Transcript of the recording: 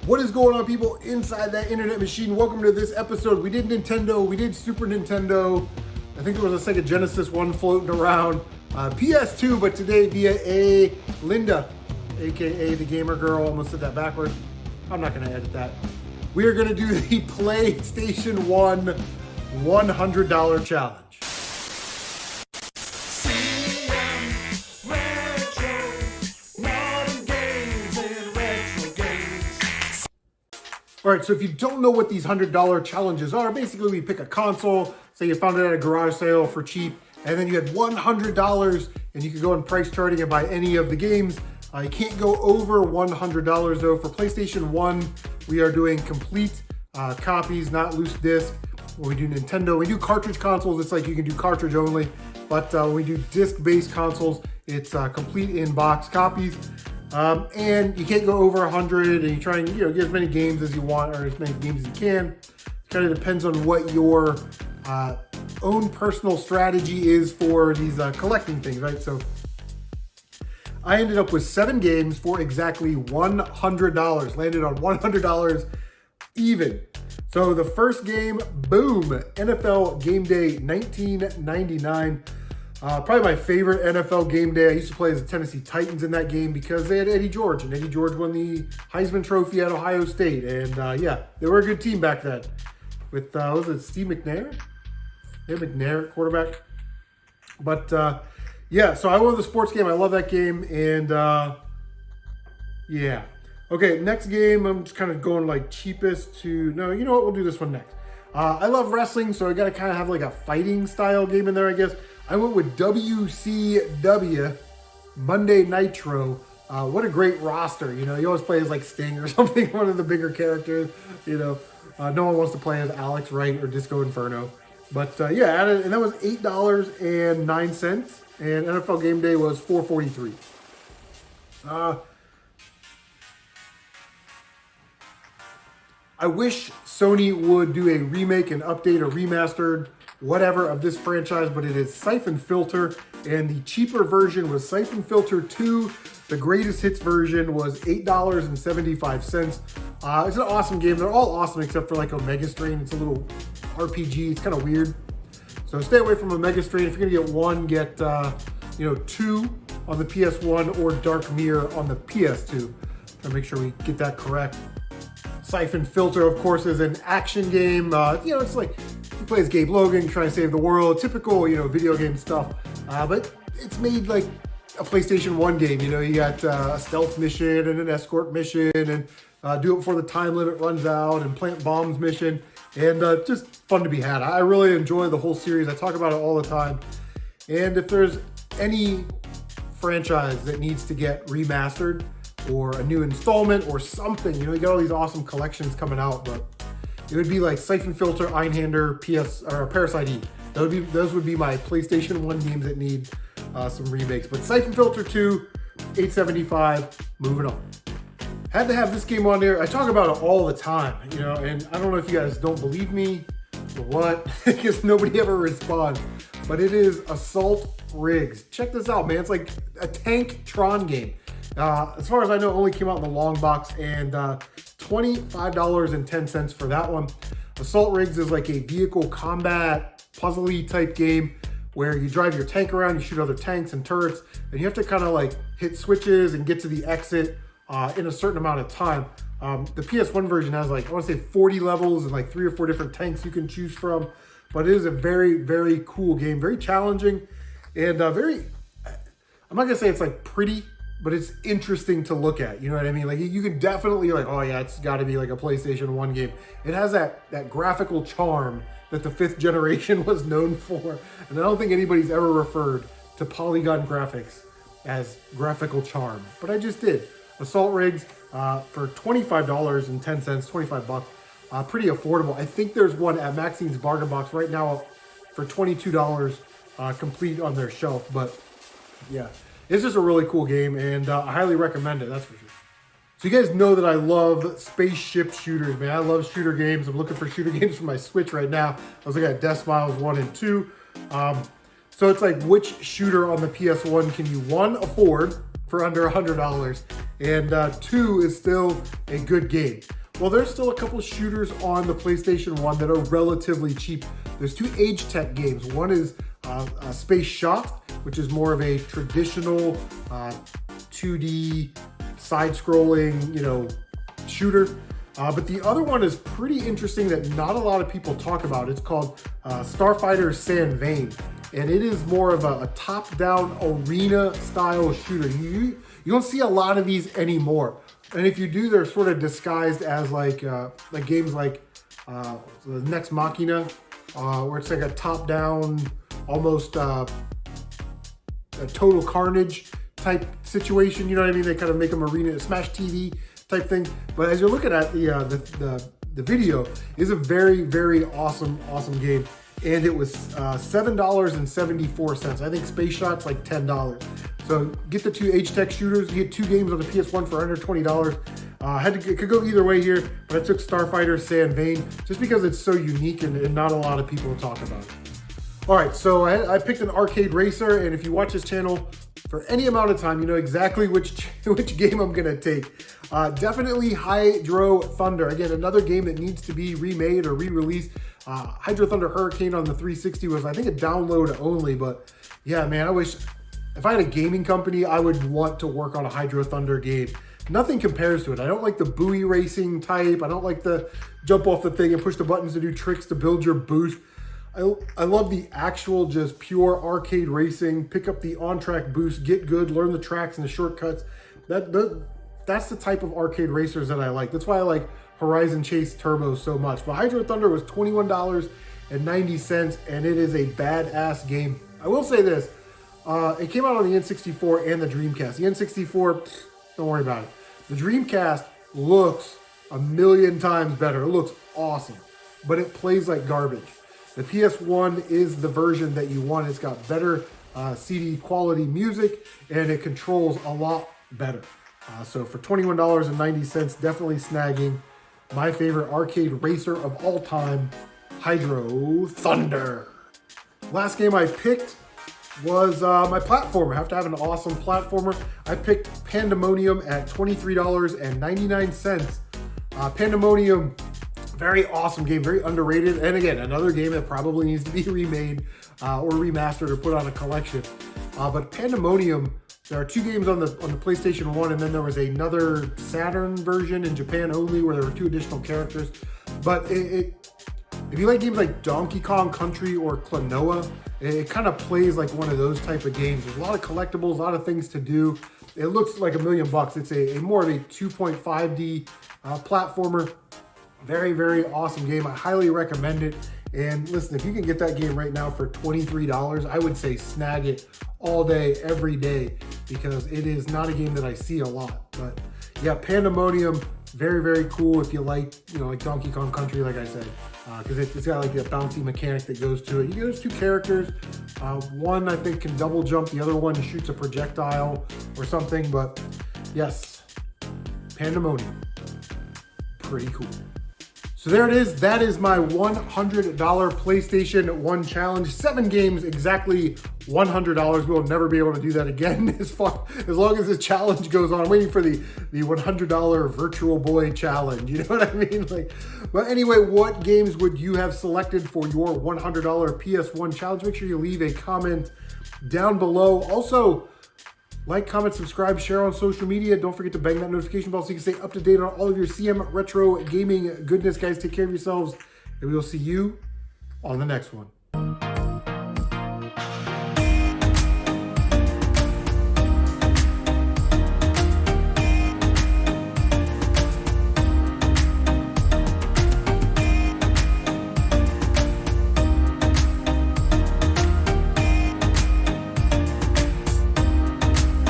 What is going on, people inside that internet machine? Welcome to this episode. We did Nintendo, we did Super Nintendo. I think there was a Sega Genesis one floating around. PS2, but today via Linda, aka the gamer girl. Almost said that backwards. I'm not going to edit that. We are going to do the PlayStation 1 $100 challenge. All right, so if you don't know what these $100 challenges are, basically we pick a console, say you found it at a garage sale for cheap, and then you had $100 and you could go on price charting and buy any of the games. You can't go over $100 though. For PlayStation 1, we are doing complete copies, not loose disc. When we do Nintendo, we do cartridge consoles, it's like you can do cartridge only, but when we do disc-based consoles, it's complete in-box copies. And you can't go over 100, and you try and get as many games as you want or as many games as you can. It kind of depends on what your own personal strategy is for these collecting things, right? So I ended up with 7 games for exactly $100. Landed on $100 even. So the first game, boom, NFL Game Day 1999. Probably my favorite NFL game day. I used to play as the Tennessee Titans in that game because they had Eddie George, and Eddie George won the Heisman Trophy at Ohio State. And yeah, they were a good team back then. With, was it Steve McNair? Yeah, McNair at quarterback. But yeah, so I love the sports game. I love that game. And yeah. Okay, next game, I'm just kind of going like cheapest to, no, you know what? We'll do this one next. I love wrestling, so I got to kind of have like a fighting style game in there, I guess. I went with WCW Monday Nitro. What a great roster. You know, you always play as like Sting or something, one of the bigger characters. You know, no one wants to play as Alex Wright or Disco Inferno. But yeah, and that was $8.09. And NFL Game Day was $4.43. I wish Sony would do a remake, an update, or remastered, whatever, of this franchise, but it is Siphon Filter, and the cheaper version was Siphon Filter 2. The greatest hits version was $8.75. It's an awesome game. They're all awesome except for like Omega Strain. It's a little RPG. It's kind of weird. So stay away from Omega Strain. If you're gonna get one, get 2 on the PS1 or Dark Mirror on the PS2. Gotta make sure we get that correct. Siphon Filter, of course, is an action game. It's like you play as Gabe Logan, trying to save the world. Typical, video game stuff. But it's made like a PlayStation 1 game. You got a stealth mission and an escort mission, and do it before the time limit runs out, and plant bombs mission, and just fun to be had. I really enjoy the whole series. I talk about it all the time. And if there's any franchise that needs to get remastered, or a new installment or something, you got all these awesome collections coming out, but it would be like Siphon Filter, Einhander, Parasite Eve. Those would be my PlayStation 1 games that need some remakes. But Siphon Filter 2, $8.75, moving on. Had to have this game on there. I talk about it all the time, and I don't know if you guys don't believe me or what, because nobody ever responds, but it is Assault Rigs. Check this out, man. It's like a tank Tron game. As far as I know, it only came out in the long box, and $25.10 for that one. Assault Rigs is like a vehicle combat puzzle-y type game where you drive your tank around, you shoot other tanks and turrets, and you have to kind of like hit switches and get to the exit in a certain amount of time. The PS1 version has like, I want to say 40 levels and like 3 or 4 different tanks you can choose from, but it is a very, very cool game, very challenging, and I'm not gonna say it's like pretty, but it's interesting to look at. You know what I mean? Like you can definitely like, oh yeah, it's got to be like a PlayStation 1 game. It has that graphical charm that the 5th generation was known for. And I don't think anybody's ever referred to polygon graphics as graphical charm, but I just did. Assault Rigs for $25.10, 25 bucks. Pretty affordable. I think there's one at Maxine's Bargain Box right now for $22 complete on their shelf, but yeah. It's just a really cool game, and I highly recommend it, that's for sure. So you guys know that I love spaceship shooters, man. I love shooter games. I'm looking for shooter games for my Switch right now. I was looking at Death Smiles 1 and 2. So it's like, which shooter on the PS1 can you, 1, afford, for under $100. And 2 is still a good game. Well, there's still a couple of shooters on the PlayStation 1 that are relatively cheap. There's 2 age tech games. One is Space Shot, which is more of a traditional 2D side-scrolling, shooter. But the other one is pretty interesting that not a lot of people talk about. It's called Starfighter San Vane. And it is more of a top-down arena-style shooter. You don't see a lot of these anymore. And if you do, they're sort of disguised as like games like the Next Machina, where it's like a top-down, almost a Total Carnage type situation. You know what I mean? They kind of make them arena, Smash TV type thing. But as you're looking at the video, is a very, very awesome game. And it was $7.74. I think Space Shot's like $10. So get the 2 H-Tech shooters. You get 2 games on the PS1 for under $20. It could go either way here, but I took Starfighter San Vane just because it's so unique and not a lot of people talk about it. All right, so I picked an arcade racer, and if you watch this channel for any amount of time, you know exactly which game I'm gonna take. Definitely Hydro Thunder. Again, another game that needs to be remade or re-released. Hydro Thunder Hurricane on the 360 was, I think, a download only, but yeah, man, I wish, if I had a gaming company, I would want to work on a Hydro Thunder game. Nothing compares to it. I don't like the buoy racing type. I don't like the jump off the thing and push the buttons to do tricks to build your boost. I love the actual just pure arcade racing. Pick up the on-track boost, get good, learn the tracks and the shortcuts. That's the type of arcade racers that I like. That's why I like Horizon Chase Turbo so much. But Hydro Thunder was $21.90, and it is a badass game. I will say this. It came out on the N64 and the Dreamcast. The N64, don't worry about it. The Dreamcast looks a million times better. It looks awesome, but it plays like garbage. The PS1 is the version that you want. It's got better CD quality music, and it controls a lot better. So for $21.90, definitely snagging my favorite arcade racer of all time, Hydro Thunder. Last game I picked was my platformer. I have to have an awesome platformer. I picked Pandemonium at $23.99. Pandemonium, very awesome game, very underrated. And again, another game that probably needs to be remade or remastered or put on a collection. But Pandemonium, there are 2 games on the PlayStation 1, and then there was another Saturn version in Japan only where there were 2 additional characters. But if you like games like Donkey Kong Country or Klonoa, it kind of plays like one of those type of games. There's a lot of collectibles, a lot of things to do. It looks like $1 million. It's a more of a 2.5D platformer. Very, very awesome game. I highly recommend it. And listen, if you can get that game right now for $23, I would say snag it all day, every day, because it is not a game that I see a lot. But yeah, Pandemonium, very, very cool if you like, like Donkey Kong Country, like I said, because it's got like that bouncy mechanic that goes to it. You get those 2 characters. One, I think, can double jump. The other one shoots a projectile or something. But yes, Pandemonium, pretty cool. So there it is. That is my $100 PlayStation 1 challenge. 7 games, exactly $100. We'll never be able to do that again as long as the challenge goes on. I'm waiting for the $100 Virtual Boy challenge. You know what I mean? But anyway, what games would you have selected for your $100 PS1 challenge? Make sure you leave a comment down below. Also, like, comment, subscribe, share on social media. Don't forget to bang that notification bell so you can stay up to date on all of your CM Retro gaming goodness. Guys, take care of yourselves, and we will see you on the next one.